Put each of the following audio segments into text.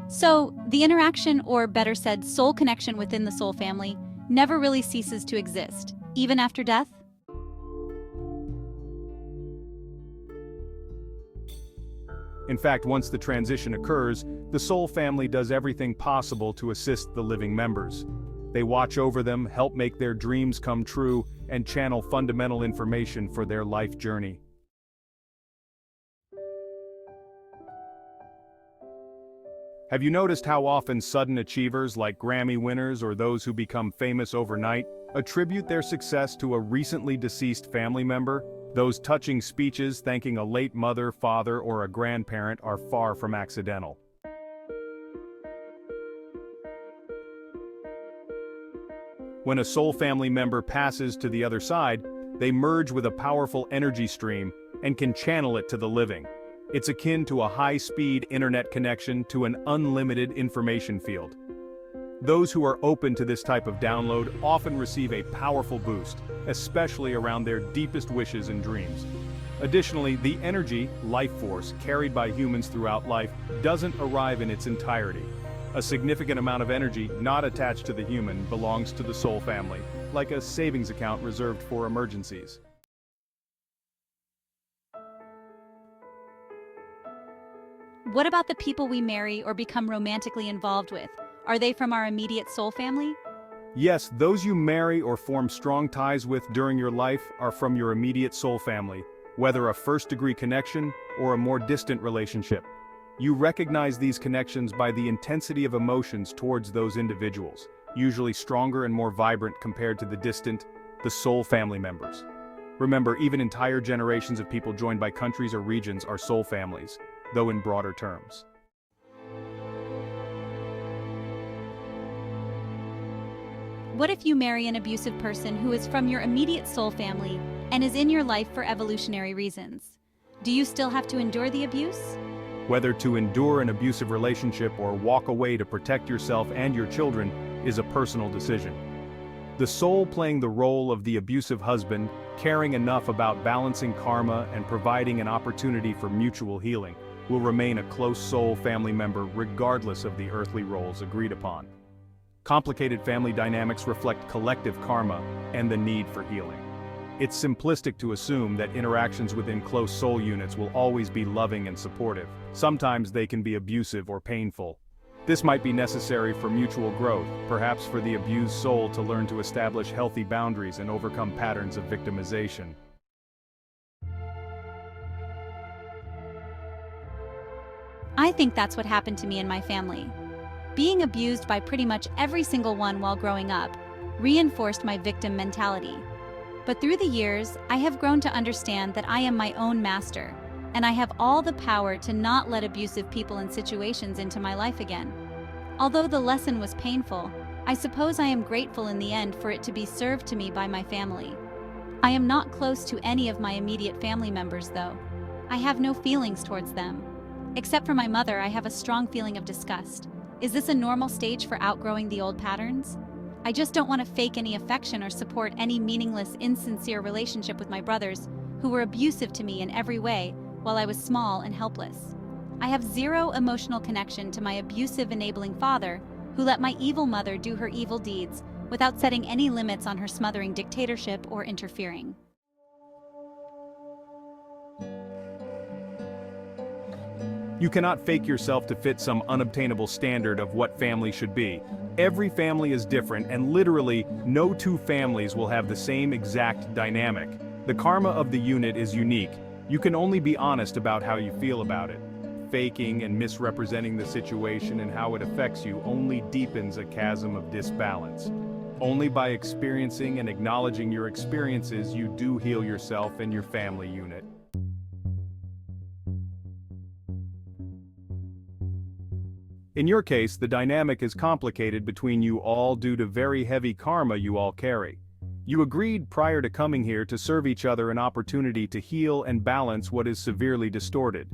So, the interaction, or better said, soul connection within the soul family, never really ceases to exist, even after death? In fact, once the transition occurs, the soul family does everything possible to assist the living members. They watch over them, help make their dreams come true, and channel fundamental information for their life journey. Have you noticed how often sudden achievers like Grammy winners or those who become famous overnight attribute their success to a recently deceased family member? Those touching speeches thanking a late mother, father, or a grandparent are far from accidental. When a soul family member passes to the other side, they merge with a powerful energy stream and can channel it to the living. It's akin to a high-speed internet connection to an unlimited information field. Those who are open to this type of download often receive a powerful boost, especially around their deepest wishes and dreams. Additionally, the energy, life force, carried by humans throughout life doesn't arrive in its entirety. A significant amount of energy not attached to the human belongs to the soul family, like a savings account reserved for emergencies. What about the people we marry or become romantically involved with? Are they from our immediate soul family? Yes, those you marry or form strong ties with during your life are from your immediate soul family, whether a first-degree connection or a more distant relationship. You recognize these connections by the intensity of emotions towards those individuals, usually stronger and more vibrant compared to the soul family members. Remember, even entire generations of people joined by countries or regions are soul families, though in broader terms. What if you marry an abusive person who is from your immediate soul family and is in your life for evolutionary reasons? Do you still have to endure the abuse? Whether to endure an abusive relationship or walk away to protect yourself and your children is a personal decision. The soul playing the role of the abusive husband, caring enough about balancing karma and providing an opportunity for mutual healing, will remain a close soul family member regardless of the earthly roles agreed upon. Complicated family dynamics reflect collective karma and the need for healing. It's simplistic to assume that interactions within close soul units will always be loving and supportive. Sometimes they can be abusive or painful. This might be necessary for mutual growth, perhaps for the abused soul to learn to establish healthy boundaries and overcome patterns of victimization. I think that's what happened to me and my family. Being abused by pretty much every single one while growing up reinforced my victim mentality. But through the years, I have grown to understand that I am my own master, and I have all the power to not let abusive people and situations into my life again. Although the lesson was painful, I suppose I am grateful in the end for it to be served to me by my family. I am not close to any of my immediate family members, though. I have no feelings towards them. Except for my mother, I have a strong feeling of disgust. Is this a normal stage for outgrowing the old patterns? I just don't want to fake any affection or support any meaningless, insincere relationship with my brothers who were abusive to me in every way while I was small and helpless. I have zero emotional connection to my abusive, enabling father who let my evil mother do her evil deeds without setting any limits on her smothering dictatorship or interfering. You cannot fake yourself to fit some unobtainable standard of what family should be. Every family is different, and literally, no two families will have the same exact dynamic. The karma of the unit is unique. You can only be honest about how you feel about it. Faking and misrepresenting the situation and how it affects you only deepens a chasm of disbalance. Only by experiencing and acknowledging your experiences you do heal yourself and your family unit. In your case, the dynamic is complicated between you all due to very heavy karma you all carry. You agreed prior to coming here to serve each other an opportunity to heal and balance what is severely distorted.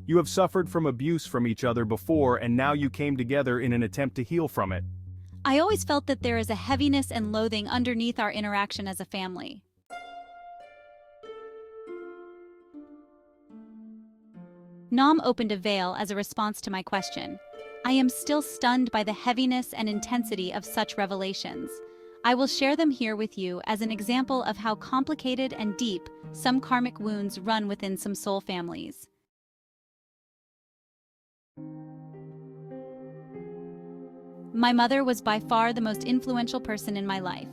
You have suffered from abuse from each other before, and now you came together in an attempt to heal from it. I always felt that there is a heaviness and loathing underneath our interaction as a family. Nam opened a veil as a response to my question. I am still stunned by the heaviness and intensity of such revelations. I will share them here with you as an example of how complicated and deep some karmic wounds run within some soul families. My mother was by far the most influential person in my life.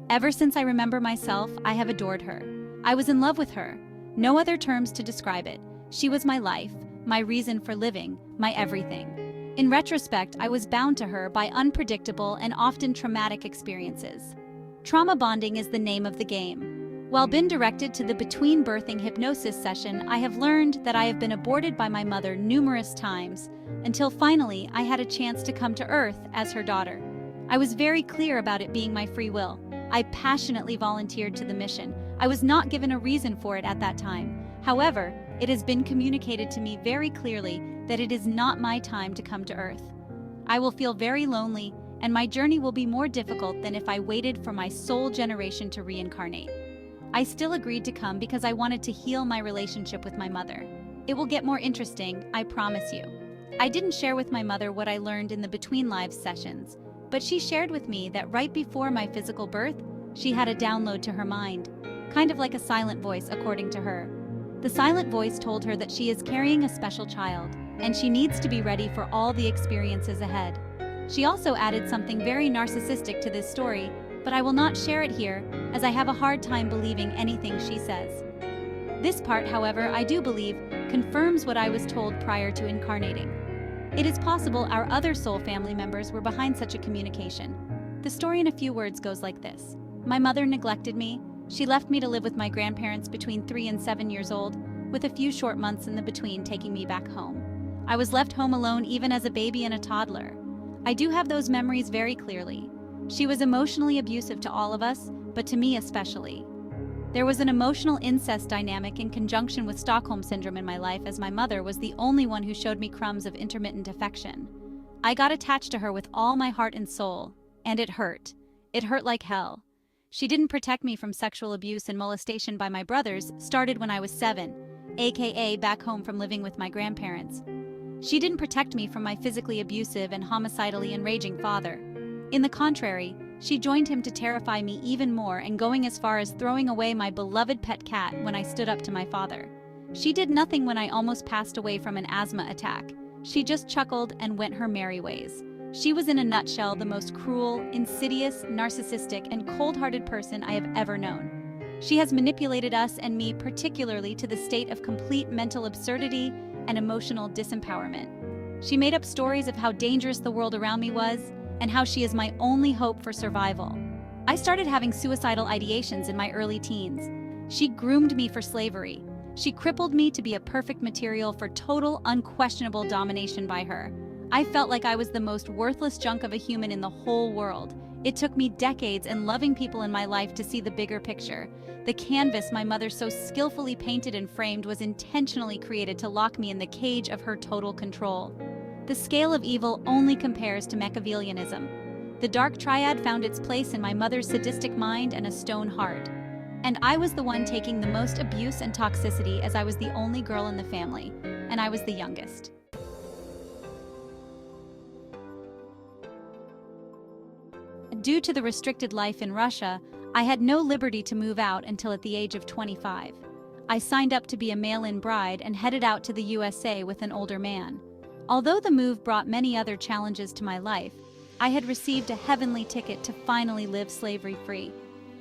Ever since I remember myself, I have adored her. I was in love with her. No other terms to describe it. She was my life, my reason for living, my everything. In retrospect, I was bound to her by unpredictable and often traumatic experiences. Trauma bonding is the name of the game. While been directed to the between birthing hypnosis session, I have learned that I have been aborted by my mother numerous times, until finally I had a chance to come to Earth as her daughter. I was very clear about it being my free will. I passionately volunteered to the mission. I was not given a reason for it at that time. However, it has been communicated to me very clearly that it is not my time to come to Earth. I will feel very lonely, and my journey will be more difficult than if I waited for my soul generation to reincarnate. I still agreed to come because I wanted to heal my relationship with my mother. It will get more interesting, I promise you. I didn't share with my mother what I learned in the Between Lives sessions, but she shared with me that right before my physical birth, she had a download to her mind, kind of like a silent voice according to her. The silent voice told her that she is carrying a special child, and she needs to be ready for all the experiences ahead. She also added something very narcissistic to this story, but I will not share it here, as I have a hard time believing anything she says. This part, however, I do believe, confirms what I was told prior to incarnating. It is possible our other soul family members were behind such a communication. The story in a few words goes like this. My mother neglected me. She left me to live with my grandparents between 3 and 7 years old, with a few short months in the between taking me back home. I was left home alone even as a baby and a toddler. I do have those memories very clearly. She was emotionally abusive to all of us, but to me especially. There was an emotional incest dynamic in conjunction with Stockholm Syndrome in my life, as my mother was the only one who showed me crumbs of intermittent affection. I got attached to her with all my heart and soul, and it hurt. It hurt like hell. She didn't protect me from sexual abuse and molestation by my brothers, started when I was 7, aka back home from living with my grandparents. She didn't protect me from my physically abusive and homicidally enraging father. In the contrary, she joined him to terrify me even more, and going as far as throwing away my beloved pet cat when I stood up to my father. She did nothing when I almost passed away from an asthma attack. She just chuckled and went her merry ways. She was in a nutshell the most cruel, insidious, narcissistic, and cold-hearted person I have ever known. She has manipulated us and me particularly to the state of complete mental absurdity and emotional disempowerment. She made up stories of how dangerous the world around me was, and how she is my only hope for survival. I started having suicidal ideations in my early teens. She groomed me for slavery. She crippled me to be a perfect material for total, unquestionable domination by her. I felt like I was the most worthless junk of a human in the whole world. It took me decades and loving people in my life to see the bigger picture. The canvas my mother so skillfully painted and framed was intentionally created to lock me in the cage of her total control. The scale of evil only compares to Machiavellianism. The dark triad found its place in my mother's sadistic mind and a stone heart. And I was the one taking the most abuse and toxicity, as I was the only girl in the family, and I was the youngest. Due to the restricted life in Russia, I had no liberty to move out until at the age of 25. I signed up to be a mail-in bride and headed out to the USA with an older man. Although the move brought many other challenges to my life, I had received a heavenly ticket to finally live slavery-free.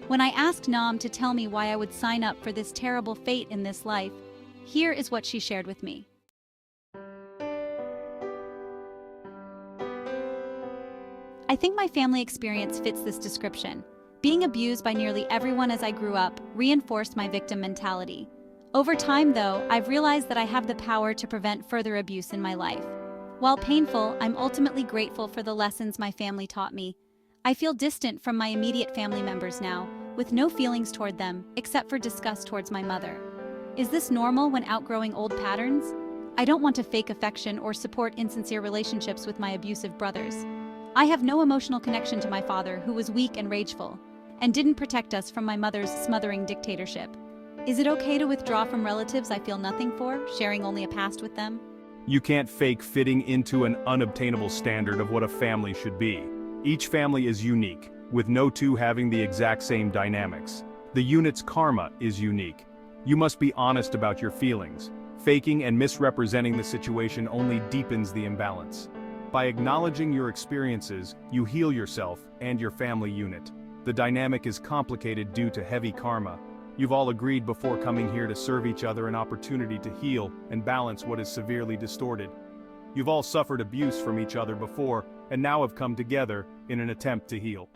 When I asked Nam to tell me why I would sign up for this terrible fate in this life, here is what she shared with me. I think my family experience fits this description. Being abused by nearly everyone as I grew up reinforced my victim mentality. Over time, though, I've realized that I have the power to prevent further abuse in my life. While painful, I'm ultimately grateful for the lessons my family taught me. I feel distant from my immediate family members now, with no feelings toward them, except for disgust towards my mother. Is this normal when outgrowing old patterns? I don't want to fake affection or support insincere relationships with my abusive brothers. I have no emotional connection to my father, who was weak and rageful, and didn't protect us from my mother's smothering dictatorship. Is it okay to withdraw from relatives I feel nothing for, sharing only a past with them? You can't fake fitting into an unobtainable standard of what a family should be. Each family is unique, with no two having the exact same dynamics. The unit's karma is unique. You must be honest about your feelings. Faking and misrepresenting the situation only deepens the imbalance. By acknowledging your experiences, you heal yourself and your family unit. The dynamic is complicated due to heavy karma. You've all agreed before coming here to serve each other an opportunity to heal and balance what is severely distorted. You've all suffered abuse from each other before, and now have come together in an attempt to heal.